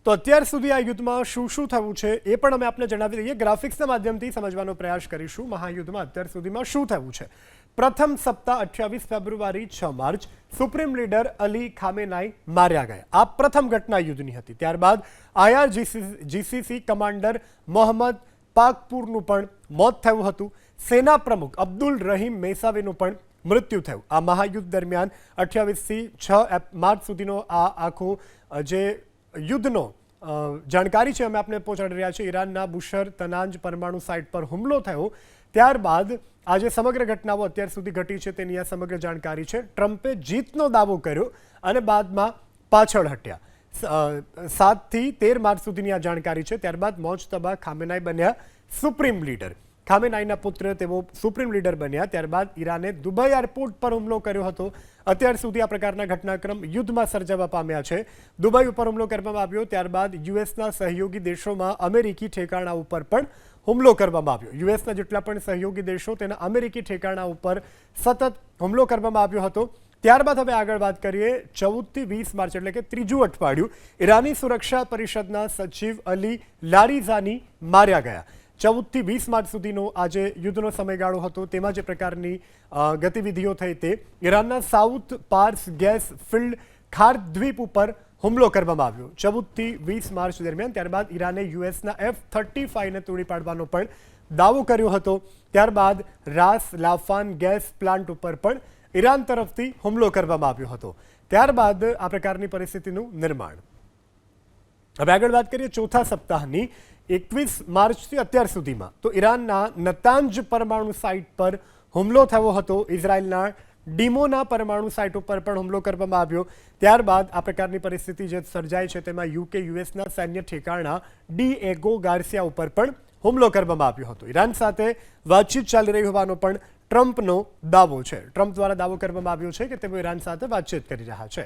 તો અત્યાર સુધી આ યુદ્ધમાં શું શું થયું છે એ પણ અમે આપને જણાવી દઈએ. ગ્રાફિક્સના માધ્યમથી સમજવાનો પ્રયાસ કરીશું. મહાયુદ્ધમાં અત્યાર સુધીમાં શું થયું છે. પ્રથમ સપ્તાહ 28 ફેબ્રુઆરી 6 માર્ચ સુપ્રીમ લીડર અલી ખામેનાઈ માર્યા ગયા. આ પ્રથમ ઘટના યુદ્ધની હતી. ત્યારબાદ IRGC કમાન્ડર મોહમ્મદ પાકપુરનું પણ મોત થયું હતું. સેના પ્રમુખ અબ્દુલ રહીમ મેસાવીનું પણ મૃત્યુ થયું. આ મહાયુદ્ધ દરમિયાન 28થી 6 માર્ચ સુધીનો આ આખો જે યુદ્ધનો જાણકારી છે અમે આપને પહોંચાડી રહ્યા છીએ. ઈરાનના બુશર તનાંજ પરમાણુ સાઇટ પર હુમલો થયો ત્યારબાદ આ જે સમગ્ર ઘટનાઓ અત્યાર સુધી ઘટી છે તેની આ સમગ્ર જાણકારી છે. ટ્રમ્પે જીતનો દાવો કર્યો અને બાદમાં પાછળ હટ્યા. 7 થી 13 માર્ચ સુધીની આ જાણકારી છે. ત્યારબાદ મોજતબા ખામેનાઈ બન્યા સુપ્રીમ લીડર. ખામેનાઈના પુત્ર તેઓ સુપ્રીમ લીડર બન્યા. ત્યારબાદ ઈરાને દુબઈ એરપોર્ટ પર હુમલો કર્યો હતો. અત્યાર સુધી આ પ્રકારના ઘટનાક્રમ યુદ્ધમાં સર્જાવા પામ્યા છે. દુબઈ ઉપર હુમલો કરવામાં આવ્યો. ત્યારબાદ યુએસના સહયોગી દેશોમાં અમેરિકી ઠેકાણા ઉપર પણ હુમલો કરવામાં આવ્યો. યુએસના જેટલા પણ સહયોગી દેશો તેના અમેરિકી ઠેકાણા ઉપર સતત હુમલો કરવામાં આવ્યો હતો. ત્યારબાદ હવે આગળ વાત કરીએ. 14 થી 20 માર્ચ એટલે કે ત્રીજું અઠવાડિયું ઈરાની સુરક્ષા પરિષદના સચિવ અલી લારીઝાની માર્યા ગયા. 14 થી 20 માર્ચ સુધીનો આ જે યુદ્ધનો સમયગાળો હતો તેમાં જે પ્રકારની ગતિવિધિઓ થઈ તે ઈરાનના સાઉથ પાર્સ ગેસ ફિલ્ડ ખાર્દ દ્વીપ ઉપર હુમલો કરવામાં આવ્યો 14 થી 20 માર્ચ દરમિયાન. ત્યારબાદ ઈરાને યુએસના F-35ને તોડી પાડવાનો પણ દાવો કર્યો હતો. ત્યારબાદ રાસ લાફાન ગેસ પ્લાન્ટ ઉપર પણ ઈરાન તરફથી હુમલો કરવામાં આવ્યો હતો. ત્યારબાદ આ પ્રકારની પરિસ્થિતિનું નિર્માણ. હવે આગળ વાત કરીએ ચોથા સપ્તાહની. 21 માર્ચથી અત્યાર સુધીમાં તો ઈરાનના નતાંજ પરમાણુ સાઇટ પર હુમલો થયો હતો. ઇઝરાયલના ડીમોના પરમાણુ સાઇટ ઉપર પણ હુમલો કરવામાં આવ્યો. ત્યારબાદ આ પ્રકારની પરિસ્થિતિ જે સર્જાય છે તેમાં UK યુએસના સૈન્ય ઠેકાણા ડીએગો ગાર્સિયા ઉપર પણ હુમલો કરવામાં આવ્યો હતો. ઈરાન સાથે વાતચીત ચાલી રહી હોવાનો પણ ટ્રમ્પનો દાવો છે. ટ્રમ્પ દ્વારા દાવો કરવામાં આવ્યો છે કે તેઓ ઈરાન સાથે વાતચીત કરી રહ્યા છે.